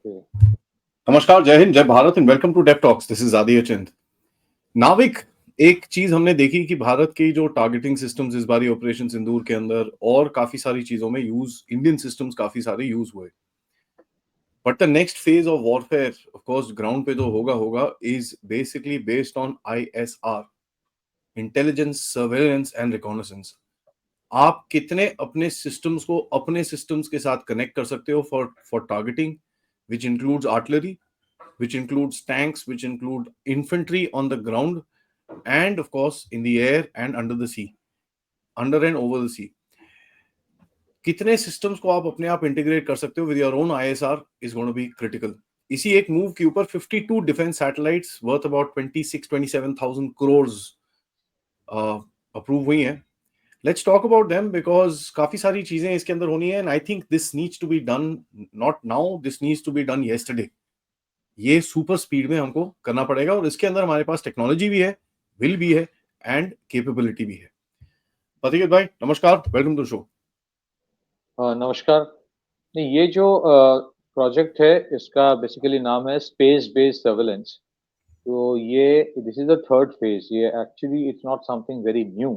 Okay. नमस्कार, जय हिंद, जय Bharat and welcome to Def Talks. This is Aditya Chand. NavIC, एक चीज हमने देखी कि भारत की जो टारगेटिंग सिस्टम्स इस बारी ऑपरेशन सिंदूर के अंदर और काफी सारी चीजों में यूज इंडियन सिस्टम्स काफी सारे यूज हुए। But the next phase of warfare of course ground पे जो होगा होगा is basically based on ISR, intelligence, surveillance and reconnaissance. आप कितने अपने सिस्टम्स को अपने सिस्टम्स के साथ कनेक्ट कर सकते हो for targeting, which includes artillery, which includes tanks, which include infantry on the ground, and of course in the air and under the sea, under and over the sea. कितने systems को आप अपने आप integrate कर सकते हो with your own ISR is going to be critical. इसी एक मूव के ऊपर 52 defence satellites worth about 26-27,000 crore approve हुई हैं। Let's talk about them because काफी सारी चीजें इसके अंदर होनी है and I think this needs to be done not now, this needs to be done yesterday. ये सुपर स्पीड में हमको करना पड़ेगा और इसके अंदर हमारे पास टेक्नोलॉजी भी है, विल भी है एंड कैपेबिलिटी भी है। पतिकेत भाई नमस्कार, वेलकम टू शो। नमस्कार। नहीं, ये जो प्रोजेक्ट है इसका बेसिकली नाम है स्पेस बेस्ड सर्वेलेंस। तो ये this is the third phase. ये actually it's not something very new,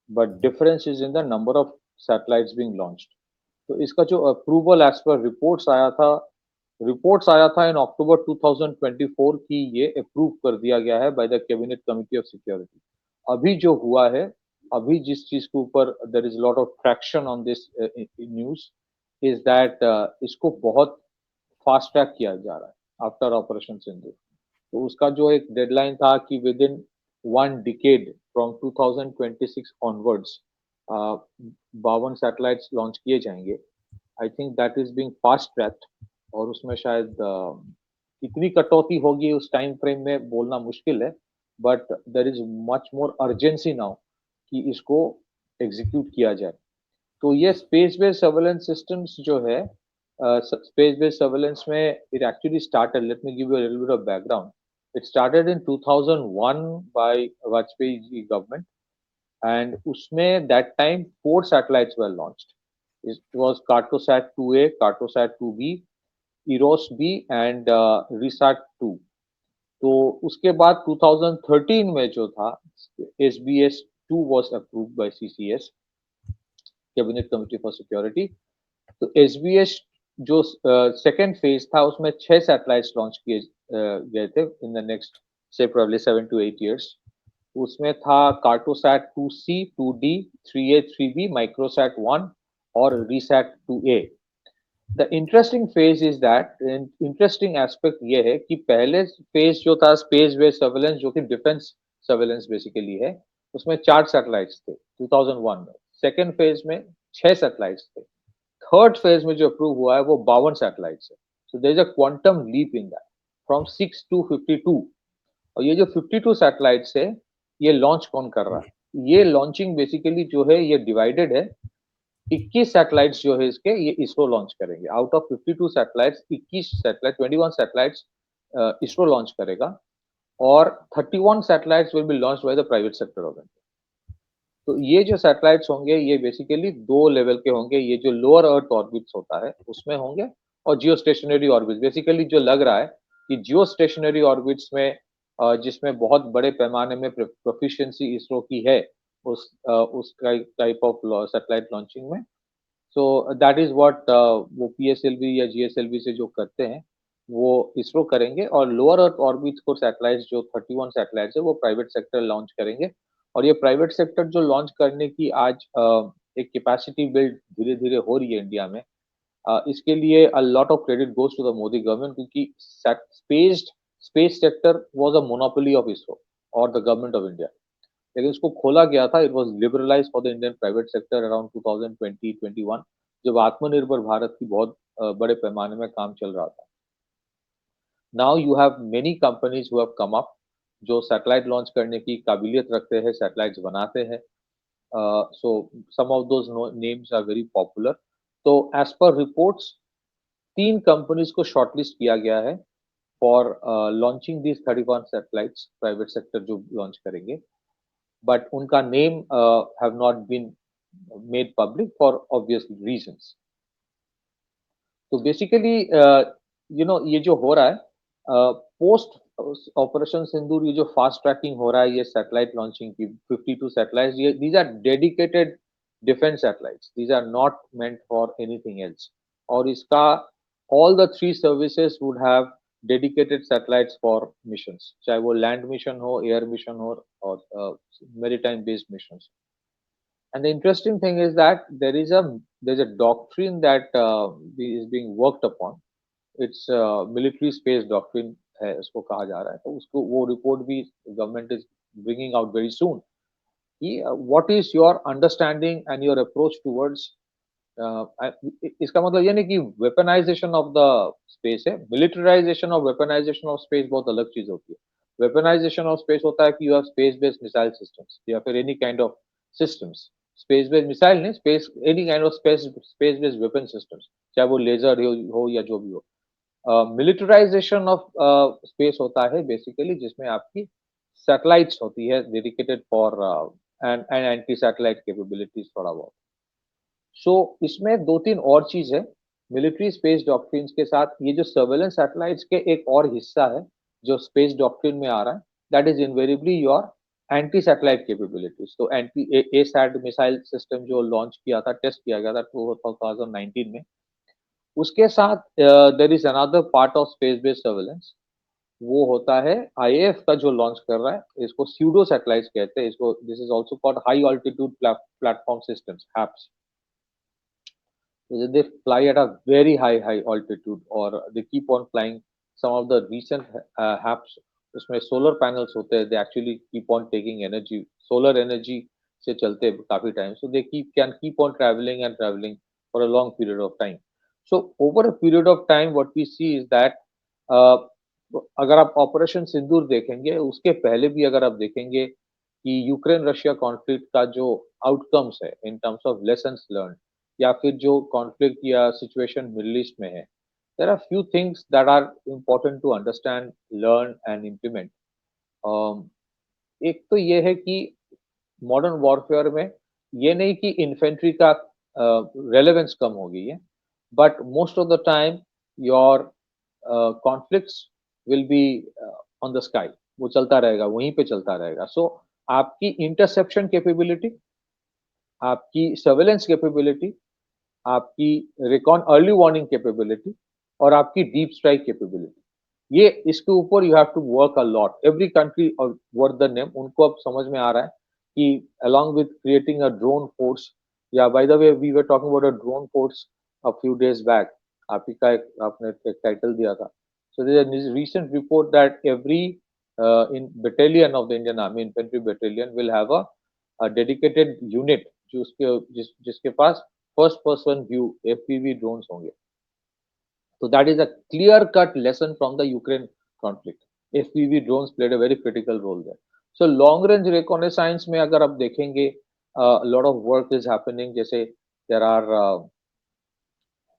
but difference is in the number of satellites being launched. तो इसका जो अप्रूवल एज पर रिपोर्ट्स आया था इन अक्टूबर 2024 की ये अप्रूव कर दिया गया है by the cabinet committee of security. अभी जो हुआ है, अभी जिस चीज के ऊपर there is lot of traction on this news is that इसको बहुत फास्ट ट्रैक किया जा रहा है आफ्टर ऑपरेशन सिंदूर। तो उसका जो एक डेडलाइन था कि with in 1 decade from 2026 onwards 52 satellites launch किए जाएंगे। I think that is being fast tracked. और उसमें शायद कितनी कटौती होगी उस टाइम फ्रेम में बोलना मुश्किल है, but there is much more urgency now कि इसको एग्जीक्यूट किया जाए। तो ये स्पेस बेस्ड सर्वेलेंस सिस्टम्स जो है, स्पेस बेस्ड सर्वेलेंस में it actually started, let me give you a little bit of background. It started in 2001 by Vajpayee ji government, and उसमें that time 4 satellites were launched. It was Cartosat 2A, Cartosat 2B, Eros B and Resat 2. तो उसके बाद 2013 में जो था SBS 2 was approved by CCS, cabinet committee for security. तो SBS जो second phase था उसमें 6 सैटेलाइट्स लॉन्च किए गए थे इन द नेक्स्ट से प्रोबब्ली 7 to 8 years। उसमें था Cartosat 2C, 2D, 3A, 3B, Microsat 1 और RISAT 2A। The interesting phase is that, interesting aspect ये है कि पहले फेज जो था स्पेस बेस्ड सर्वेलेंस, जो कि डिफेंस सर्वेलेंस बेसिकली है, उसमें 4 सैटेलाइट्स थे 2001 में। सेकेंड फेज में 6 सैटेलाइट्स थे। थर्ड फेज में जो अप्रूव हुआ है वो 52 सैटेलाइट्स है। So there is a quantum leap in that from 6 to 52। और ये जो 52 सैटेलाइट्स है, ये लॉन्च कौन कर रहा है? ये लॉन्चिंग बेसिकली जो है ये डिवाइडेड है। 21 सैटेलाइट्स जो है इसके, ये इसरो लॉन्च करेंगे। Out of 52 satellites 21 satellite 21 satellites ISRO launch करेगा और 31 satellites will be launched by the private sector of India. तो ये जो सैटेलाइट्स होंगे ये बेसिकली 2 लेवल के होंगे। ये जो लोअर अर्थ ऑर्बिट्स होता है उसमें होंगे, और जियो स्टेशनरी ऑर्बिट्स। बेसिकली जो लग रहा है कि जियो स्टेशनरी ऑर्बिट्स में जिसमें बहुत बड़े पैमाने में प्रोफिशिएंसी इसरो की है उस टाइप ऑफ सैटेलाइट लॉन्चिंग में। सो दैट इज व्हाट वो PSLV या GSLV से जो करते हैं वो इसरो करेंगे। और लोअर अर्थ ऑर्बिट को सैटेलाइट्स जो 31 सैटेलाइट्स है वो प्राइवेट सेक्टर लॉन्च करेंगे। और ये प्राइवेट सेक्टर जो लॉन्च करने की आज एक कैपेसिटी बिल्ड धीरे धीरे हो रही है इंडिया में, इसके लिए a lot of credit goes to the Modi government, क्योंकि space sector was a monopoly of ISRO और द गवर्नमेंट ऑफ इंडिया। लेकिन उसको खोला गया था, it was liberalised for the Indian private sector around 2020-21, जब आत्मनिर्भर भारत की बहुत बड़े पैमाने में काम चल रहा था। Now you have many companies who have come up, जो सैटेलाइट लॉन्च करने की काबिलियत रखते हैं, सैटेलाइट्स बनाते हैं। So some of those names are very popular. तो एज पर रिपोर्ट्स 3 कंपनीज को शॉर्टलिस्ट किया गया है for launching these 31 satellites, private sector जो लॉन्च करेंगे। बट उनका name have not been made public for obvious reasons। तो बेसिकली ये जो हो रहा है पोस्ट ऑपरेशन सिंदूर, ये जो फास्ट ट्रैकिंग हो रहा है, ये सैटेलाइट लॉन्चिंग की 52 सैटेलाइट्स, ये these are dedicated defence satellites, these are not meant for anything else. और इसका all the three services would have dedicated satellites for missions, चाहे वो लैंड मिशन हो, एयर मिशन हो, और maritime based missions. And the interesting thing is that there's a doctrine that is being worked upon. It's military space doctrine है, उसको कहा जा रहा है। तो उसको वो रिपोर्ट भी government is bringing out very soon कि what is your understanding and your approach towards. इसका मतलब ये नहीं कि वेपनाइजेशन ऑफ द स्पेस है, मिलिटराइजेशन और वेपनाइजेशन ऑफ स्पेस बहुत अलग चीज होती है। वेपनाइजेशन ऑफ स्पेस होता है कि you have space based missile systems या फिर any kind of systems, space based missile नहीं, space any kind of space based weapon systems, चाहे वो लेजर हो या जो भी हो। मिलिटराइजेशन ऑफ स्पेस होता है बेसिकली जिसमें आपकी सैटेलाइट्स होती है dedicated for and anti satellite capabilities थोड़ा बहुत। सो इसमें दो तीन और चीज है मिलिट्री स्पेस डॉक्ट्रिन्स के साथ। ये जो सर्वेलेंस सैटेलाइट्स के एक और हिस्सा है जो स्पेस डॉक्ट्रिन में आ रहा है, that is invariably your anti satellite capabilities. तो anti ASAT missile system जो लॉन्च किया था, टेस्ट किया गया था 2019 में, उसके साथ there is another part of space based surveillance. वो होता है आईएएफ का जो लॉन्च कर रहा है, इसको स्यूडो सैटेलाइट्स कहते हैं। इसको this is also called high altitude platform systems, HEPS. So they fly at a very high altitude, or they keep on flying. Some of the recent HAPS, उसमें solar panels होते हैं, they actually keep on taking energy, solar energy से चलते हैं काफी time, so they can keep on traveling and traveling for a long period of time. So over a period of time, what we see is that uh, अगर आप operation सिंदूर देखेंगे, उसके पहले भी अगर आप देखेंगे कि यूक्रेन रशिया कॉन्फ्लिक्ट का जो आउटकम्स है in terms of lessons learn, या फिर जो कॉन्फ्लिक्ट या सिचुएशन मिडिल ईस्ट में है, there are few things that are important to understand, learn and implement. एक तो ये है कि मॉडर्न वॉरफेयर में ये नहीं कि इन्फेंट्री का रेलेवेंस कम हो गई है, but most of the time your conflicts will be on the sky, वो चलता रहेगा, वहीं पे चलता रहेगा। सो आपकी इंटरसेप्शन कैपेबिलिटी, आपकी सर्वेलेंस कैपेबिलिटी, आपकी रिकॉन अर्ली वार्निंग कैपेबिलिटी, और आपकी डीप स्ट्राइक कैपेबिलिटी, ये इसके ऊपर you have to work a lot. Every country और वर्थ द नेम, उनको अब समझ में आ रहा है कि along with creating a drone force, या by the way we were talking about a drone force a few days back, आप ही का आपने एक टाइटल दिया था। So there is a recent report that every in battalion of the Indian Army, infantry battalion will have a dedicated unit जिसके पास first person view FPV drones होंगे। तो that is a clear cut lesson from the Ukraine conflict. FPV drones played a very critical role there. So long range reconnaissance में अगर आप देखेंगे, lot of work is happening. जैसे there are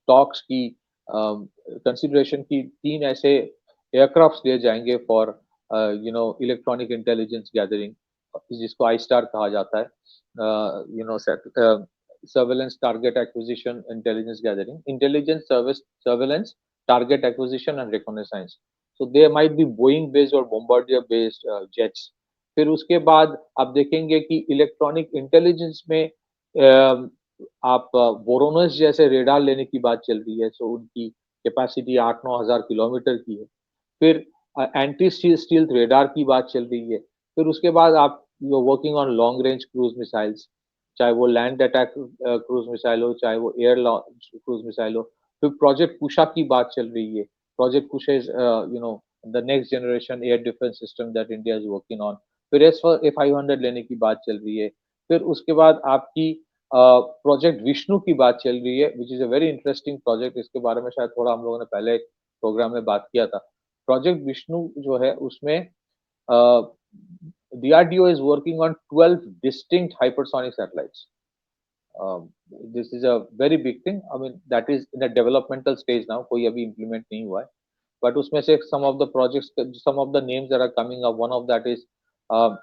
talks की consideration की तीन ऐसे aircraft लिए जाएंगे फॉर इलेक्ट्रॉनिक इंटेलिजेंस गैदरिंग, जिसको आई स्टार कहा जाता है। Surveillance target acquisition intelligence gathering, intelligence service surveillance target acquisition and reconnaissance. So they might be Boeing based और बोम्बार्डियर बेस्ड जेट्स। फिर उसके बाद आप देखेंगे कि इलेक्ट्रॉनिक इंटेलिजेंस में आप वोरोनस जैसे रेडार लेने की बात चल रही है। सो उनकी कैपेसिटी 8-9 हज़ार किलोमीटर की है। फिर एंटी स्टील रेडार की बात चल रही है। फिर उसके बाद आप you are working on long range cruise missiles, चाहे वो लैंड अटैक क्रूज मिसाइल हो, चाहे वो एयर क्रूज मिसाइल हो। फिर प्रोजेक्ट कुशा की बात चल रही है। Project Kusha is the next generation air defence system that India is working on. फिर A500 लेने की बात चल रही है। फिर उसके बाद आपकी प्रोजेक्ट विष्णु की बात चल रही है, which is a very interesting project. इसके बारे में शायद थोड़ा हम लोगों ने पहले एक प्रोग्राम में बात किया था। प्रोजेक्ट विष्णु जो है उसमें DRDO is working on 12 distinct hypersonic satellites. This is a very big thing. I mean, that is in a developmental stage now. कोई अभी implement नहीं हुआ है. But उसमें से some of the projects, some of the names that are coming up, one of that is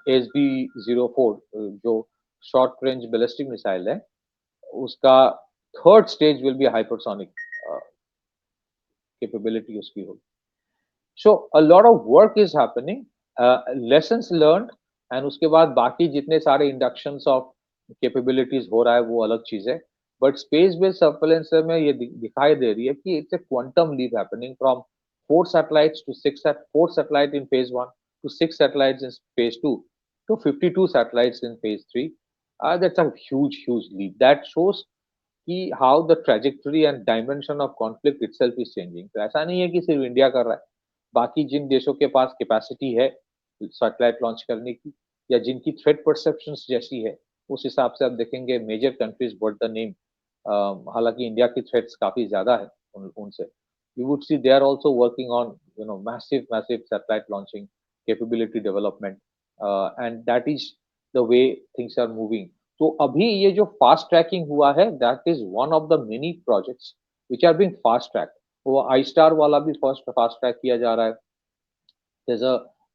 SB-04, जो short range ballistic missile है. उसका third stage will be hypersonic. Capability उसकी होगी. So a lot of work is happening, lessons learned, and उसके बाद बाकी जितने सारे inductions of capabilities हो रहा है वो अलग चीज है. But space based surveillance में ये दिखाई दे रही है कि it's a quantum leap happening from 4 satellites to 4 satellite in phase 1 to 6 satellites in phase 2 to 52 satellites in phase 3. That's a huge leap. That shows कि how the trajectory and dimension of conflict itself is changing. तो ऐसा नहीं है कि सिर्फ India कर रहा है. बाकी जिन देशों के पास कैपेसिटी है सैटेलाइट लॉन्च करने की या जिनकी थ्रेट परसेप्शंस जैसी है उस हिसाब से आप देखेंगे major countries worth the name. हालांकि इंडिया की थ्रेट्स काफी ज्यादा है उनसे. You would see they are also working on massive satellite launching capability development and that is the way things are moving. तो अभी ये जो फास्ट ट्रैकिंग हुआ है that is one of the many projects which are being fast track. वो I star वाला भी fast track किया जा रहा है.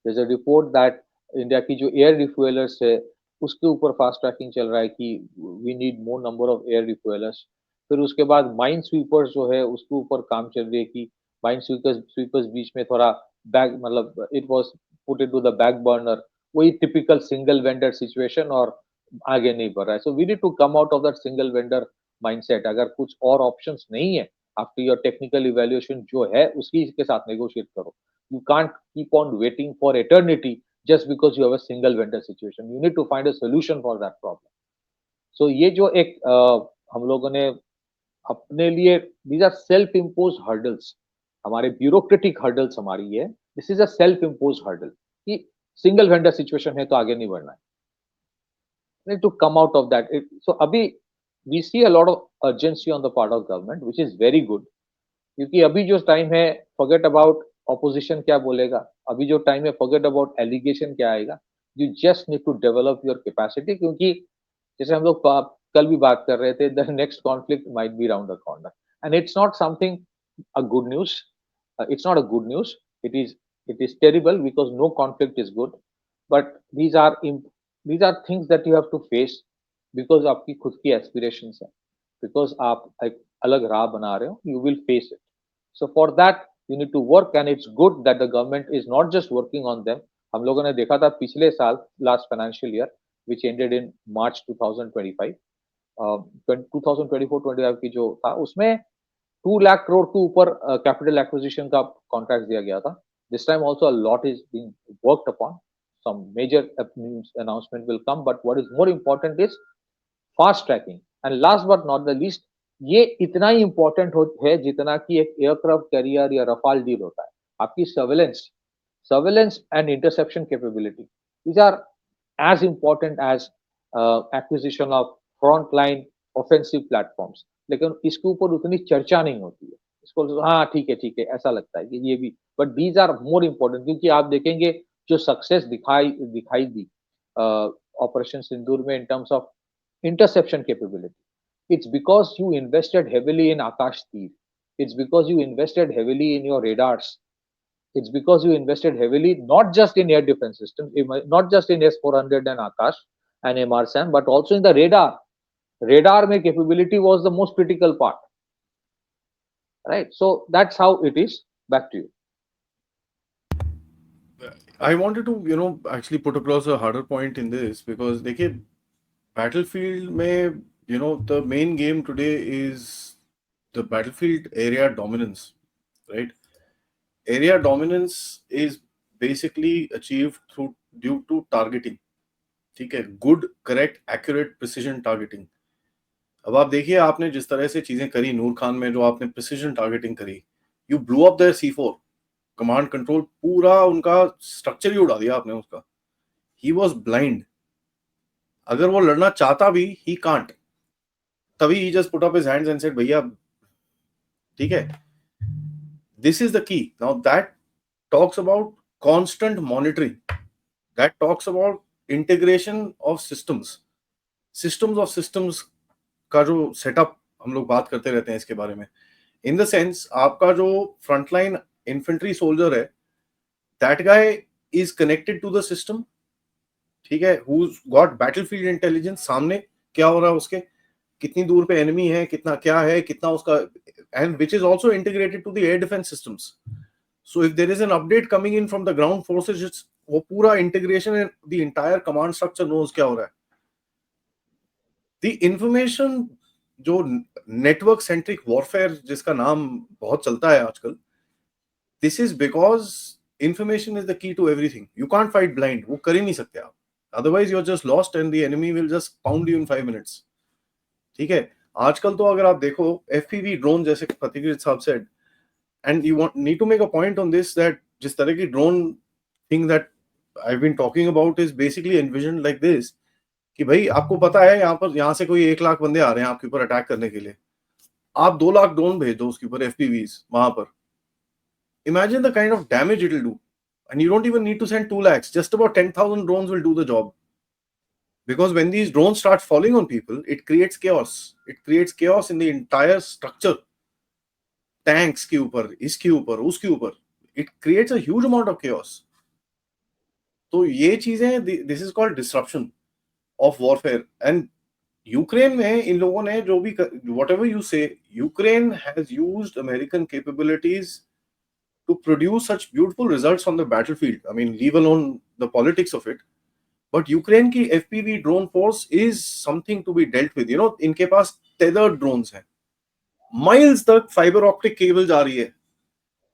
there's a report that India की जो एयर रिफ्यूएलर्स है उसके ऊपर फास्ट ट्रैकिंग चल रहा है कि we need more number of air refuellers. फिर उसके बाद माइन स्वीपर्स जो है उसके ऊपर काम चल रही है कि माइन स्वीपर्स बीच में थोड़ा बैक मतलब it was put into the back burner. वही टिपिकल सिंगल वेंडर सिचुएशन और आगे नहीं बढ़ रहा है. So we need to come out of that single vendor mindset. अगर कुछ और ऑप्शंस नहीं है आफ्टर योर टेक्निकल इवैल्यूएशन जो है उसकी के साथ नेगोशिएट करो. You can't keep on waiting for eternity just because you have a single vendor situation. You need to find a solution for that problem. So ये जो एक हम लोगों ने अपने लिए these are self imposed hurdles. हमारे ब्यूरोक्रेटिक hurdles हमारी है. This is a self imposed hurdle कि single vendor situation है तो आगे नहीं बढ़ना है. We need to come out of that. So अभी we see a lot of urgency on the part of government which is very good. क्योंकि अभी जो टाइम है forget about ऑपोजिशन क्या बोलेगा. अभी जो टाइम है फॉरगेट अबाउट एलिगेशन क्या आएगा. You just need to develop your capacity क्योंकि जैसे हम लोग कल भी बात कर रहे थे the next conflict might be round the corner and it's not something a good news. It's not a good news. It is terrible because no conflict is good. But these are things that you have to face because आपकी खुद की aspirations है. Because आप एक अलग राह बना रहे हो. You will face it. So for that you need to work and it's good that the government is not just working on them. हम लोगों ने देखा था पिछले साल last financial year which ended in March 2025 2024-25 की जो था उसमें 2 लाख करोड़ के ऊपर कैपिटल एक्विजिशन का कॉन्ट्रैक्ट दिया गया था. This time also a lot is being worked upon. Some major announcement will come, but what is more important is fast tracking. And last but not the least, ये इतना ही important है जितना कि एक एयरक्राफ्ट कैरियर या Rafale deal होता है. आपकी surveillance and interception capability these are as important as acquisition of front line offensive platforms. लेकिन इसके ऊपर उतनी चर्चा नहीं होती है. इसको हाँ ठीक है ऐसा लगता है कि ये भी. But these are more important क्योंकि आप देखेंगे जो सक्सेस दिखाई दी ऑपरेशन सिंदूर में in terms of interception capability. It's because you invested heavily in Akash Tir. It's because you invested heavily in your radars. It's because you invested heavily not just in air defense systems, not just in S-400 and Akash and MRSAM, but also in the radar. Radar mein capability was the most critical part. Right? So that's how it is. Back to you. I wanted to, actually put across a harder point in this because देखिए battlefield में the main game today is the battlefield area dominance, right? Area dominance is basically achieved due to targeting. ठीक है, good, correct, accurate, precision targeting. अब आप देखिए आपने जिस तरह से चीजें करी नूर खान में, जो आपने precision targeting करी, you blew up their C4 command control, पूरा उनका स्ट्रक्चर ही उड़ा दिया आपने उसका. He was blind. अगर वो लड़ना चाहता भी he can't. तभी he just put up his hands and said भैया ठीक है. This is the key. Now that talks about constant monitoring. That talks about integration of systems. Systems of systems का जो सेटअप हम लोग बात करते रहते हैं इसके बारे में. In the sense आपका जो frontline infantry soldier है, that guy is connected to the system. ठीक है, who's got battlefield intelligence. सामने क्या हो रहा है उसके, कितनी दूर पे एनिमी है, कितना क्या है, कितना उसका and which is also integrated to the air defense systems. So if there is an update coming in from the ground forces, it's वो पूरा integration and the entire command structure knows क्या हो रहा है. The information जो network centric warfare जिसका नाम बहुत चलता है आजकल, this is because information is the key to everything. You can't fight blind. वो कर ही नहीं सकते आप. Otherwise you're just lost and the enemy will just pound you in 5 minutes. ठीक है. आजकल तो अगर आप देखो FPV ड्रोन जैसे प्रतिकृत साहब said, and you need to make a point on this that जिस तरह की drone thing that I've been talking about is basically envisioned like this कि भाई आपको पता है यहाँ से कोई 1 लाख बंदे आ रहे हैं आपके ऊपर अटैक करने के लिए, आप 2 लाख ड्रोन भेज दो उसके ऊपर FPVs वहां पर. Imagine the kind of damage it will do, and you don't even need to send 2 lakhs. Just about 10,000 drones will do the job. Because when these drones start falling on people, it creates chaos. It creates chaos in the entire structure. Tanks के ऊपर, इसके ऊपर, उसके ऊपर. It creates a huge amount of chaos. तो ये चीजें, this is called disruption of warfare. And Ukraine में इन लोगों ने जो भी, whatever you say, Ukraine has used American capabilities to produce such beautiful results on the battlefield. I mean, leave alone the politics of it. But Ukraine की FPV drone force is something to be dealt with. You know, इनके पास tethered drones हैं. Miles तक fiber optic cables आ रही है.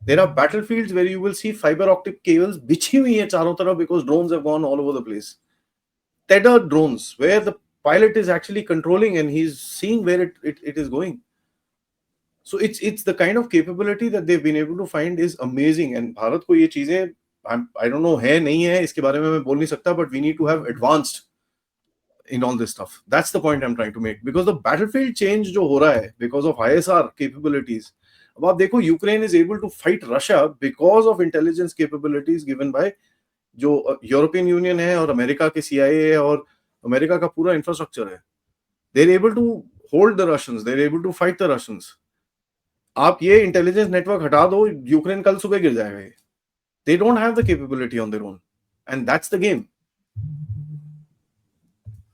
There are battlefields where you will see fiber optic cables बिछी हुई है चारों तरफ because drones have gone all over the place. Tethered drones where the pilot is actually controlling and he's seeing where it is going. So it's the kind of capability that they've been able to find is amazing. And Bharat को ये चीजें, I don't know है नहीं है इसके बारे में मैं बोल नहीं सकता, but we need to have advanced in all this stuff. That's the point I'm trying to make, because the battlefield change जो हो रहा है because of ISR capabilities. अब आप देखो Ukraine is able to fight Russia because of intelligence capabilities given by जो European union है और अमेरिका के CIA है और अमेरिका का पूरा इंफ्रास्ट्रक्चर है. They're able to hold the Russians. They're able to fight the Russians. आप ये इंटेलिजेंस नेटवर्क हटा दो, यूक्रेन कल सुबह गिर जाएगा. ये they don't have the capability on their own, and that's the game.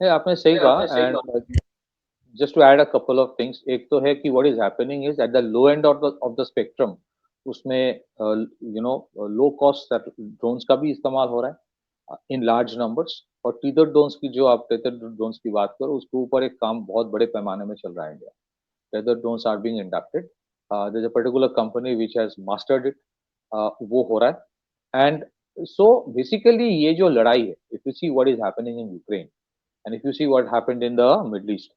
आपने सही कहा. And just to add a couple of things, एक तो है कि what is happening is at the low end of the spectrum, उसमें low cost drones का भी इस्तेमाल हो रहा है in large numbers. और tethered drones की जो आप tethered drones की बात करो, उसके ऊपर एक काम बहुत बड़े पैमाने में चल रहा है India. Tethered drones are being inducted. There's a particular company which has mastered it. वो हो रहा है. And so basically ये जो लड़ाई है, if you see what is happening in Ukraine and if you see what happened in the Middle East,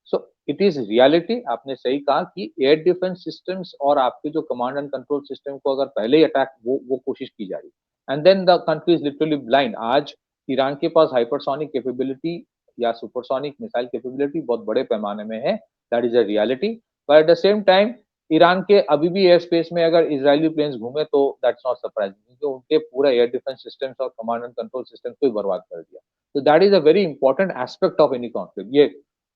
so it is reality. आपने सही कहा कि एयर डिफेंस सिस्टम्स और आपके जो कमांड एंड कंट्रोल सिस्टम को अगर पहले ही अटैक वो कोशिश की जा रही, and then the country is literally blind. आज ईरान के पास हाइपरसोनिक कैपेबिलिटी या सुपरसोनिक मिसाइल कैपेबिलिटी बहुत बड़े पैमाने में है. That is a reality. But at the same time Iran के अभी भी एयर स्पेस में अगर इजरायली प्लेन्स घूमे तो दैट्स नॉट सरप्राइजिंग, क्योंकि उनके पूरा एयर डिफेंस सिस्टम्स और कमांड एंड कंट्रोल सिस्टम को ही बर्बाद कर दिया. तो that is a very important aspect of any conflict. ये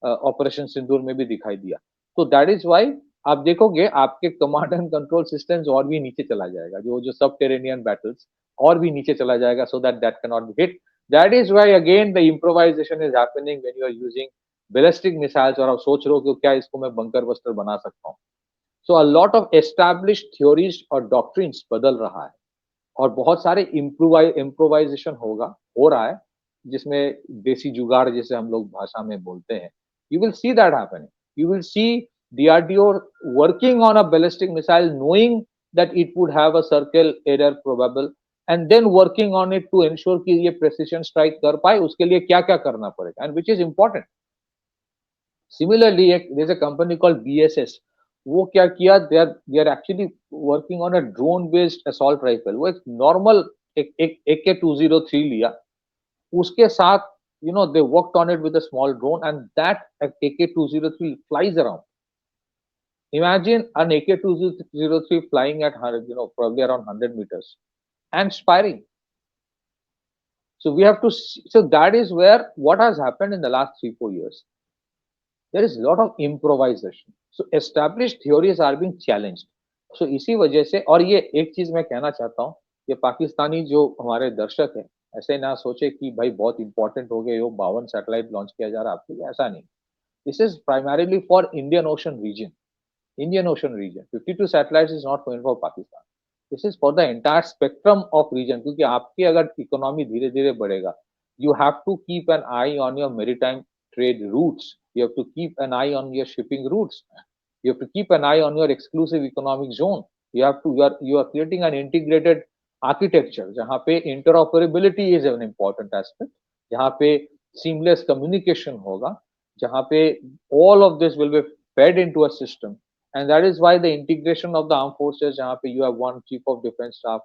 ऑपरेशन सिंदूर में भी दिखाई दिया. तो दैट इज वाई आप देखोगे आपके कमांड एंड कंट्रोल सिस्टम्स और भी नीचे चला जाएगा, जो सबटेरेनियन बैटल्स और भी नीचे चला जाएगा, so that can not be hit. That is why again the improvisation is happening when you are using ballistic missiles और आप सोच रहे हो कि क्या इसको मैं बंकर बस्टर बना सकता हूँ. So a lot of established theories और डॉक्ट्रिन्स बदल रहा है और बहुत सारे इम्प्रोवाइजेशन हो रहा है, जिसमें देसी जुगाड़ जैसे हम लोग भाषा में बोलते हैं. You will see that happening. You will see DRDO working on a ballistic missile, knowing that it would have a circle error probable, and then working on it to ensure कि ये precision strike कर पाए. उसके लिए क्या-क्या करना पड़ेगा, and which is important. Similarly, there's a company called BSS. वो क्या किया? They are actually working on a drone-based assault rifle. वो एक normal एक AK-203 लिया, उसके साथ they worked on it with a small drone, and that AK-203 flies around. Imagine an AK-203 flying at probably around 100 meters and firing. So we have to see, so that is where what has happened in the last 3-4 years. There is a lot of improvisation. So established theories are being challenged. So इसी वजह से, और ये एक चीज मैं कहना चाहता हूँ, ये पाकिस्तानी जो हमारे दर्शक हैं ऐसे ना सोचे कि भाई बहुत इंपॉर्टेंट हो गए, वो 52 सैटेलाइट लॉन्च किया जा रहा है आपके लिए, ऐसा नहीं. This is primarily for Indian Ocean region. Indian Ocean region. 52 satellites is not going for Pakistan. This is for the entire spectrum of region. क्योंकि आपकी अगर इकोनॉमी धीरे धीरे बढ़ेगा, you have to keep an eye on your maritime trade routes. You have to keep an eye on your shipping routes. You have to keep an eye on your exclusive economic zone. You are creating an integrated architecture जहाँ पे interoperability is an important aspect, जहाँ पे seamless communication होगा, जहाँ पे all of this will be fed into a system. And that is why the integration of the armed forces, जहाँ पे you have one chief of defense staff,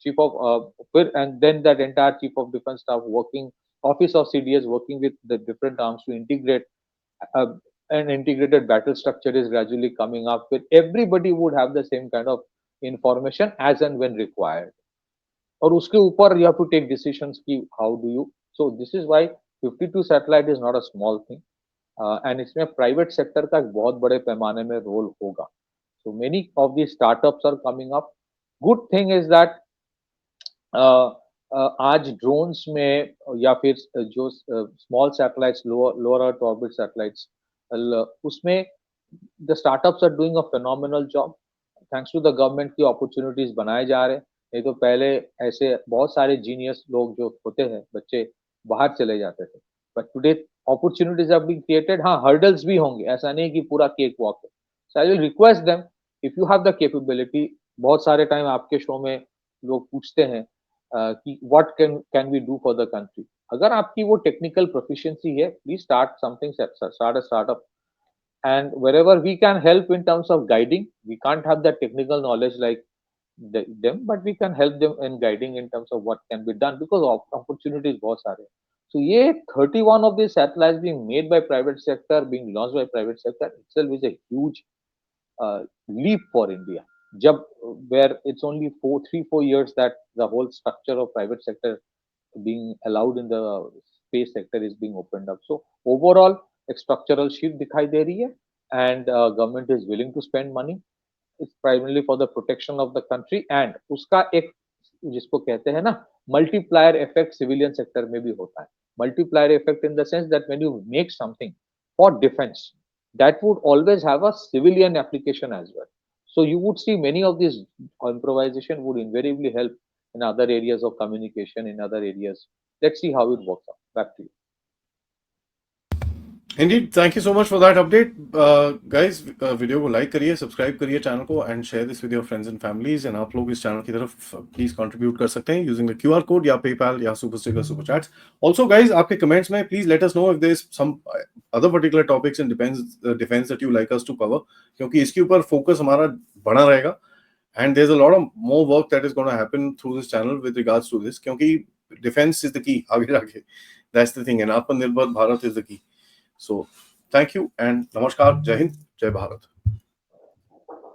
chief of and then that entire chief of defense staff working, office of CDS working with the different arms to integrate. uh, an integrated battle structure is gradually coming up, where everybody would have the same kind of information as and when required. और उसके ऊपर you have to take decisions कि how do you. So this is why 52 satellite is not a small thing, and इसमें private sector का एक बहुत बड़े पैमाने में role होगा. So many of these startups are coming up. Good thing is that आज ड्रोन्स में या फिर जो small satellites, lower earth orbit satellites, उसमें the startups are doing a phenomenal job thanks to the government की opportunities बनाए जा रहे हैं. नहीं तो पहले ऐसे बहुत सारे जीनियस लोग जो होते हैं बच्चे बाहर चले जाते थे, but today opportunities are being created. हाँ, हर्डल्स भी होंगे, ऐसा नहीं कि पूरा केक वॉक है. So I will request them, if you have the capability. बहुत सारे टाइम आपके शो में लोग पूछते हैं कि what can we do for the country. अगर आपकी वो टेक्निकल प्रोफिशिएंसी है, please start something, start a startup. And wherever we can help in terms of guiding, we can't have that technical knowledge like them, but we can help them in guiding in terms of what can be done, because opportunities बहुत सारे हैं. So ये 31 of these satellites being made by private sector, being launched by private sector itself is a huge leap for India. जब where it's only 3-4 years that the whole structure of private sector being allowed in the space sector is being opened up. So overall एक structural shift दिखाई दे रही है, and government is willing to spend money. It's primarily for the protection of the country, and उसका एक जिसको कहते हैं ना multiplier effect civilian sector में भी होता है. Multiplier effect in the sense that when you make something for defense, that would always have a civilian application as well. So you would see many of these improvisation would invariably help in other areas of communication, in other areas. Let's see how it works out. Back to you. Indeed, thank you so much for that update. Guys, video को like करिए, subscribe करिए channel को, and share this with your friends and families. And आप लोग इस channel की तरफ please contribute कर सकते हैं यूजिंग द QR कोड या पेपैल या super sticker, super chats. Also guys, आपके कमेंट्स में please let us know if there is some other particular topics in defence that you like us to cover, क्योंकि इसके ऊपर focus हमारा बना रहेगा. And there's a lot of more work that is going to happen through this channel with regards to this, क्योंकि defense is the key. आगे जाके that's the thing, and आत्मनिर्भर Bharat is the key. So thank you and namaskar. Jai Hind, Jai Bharat.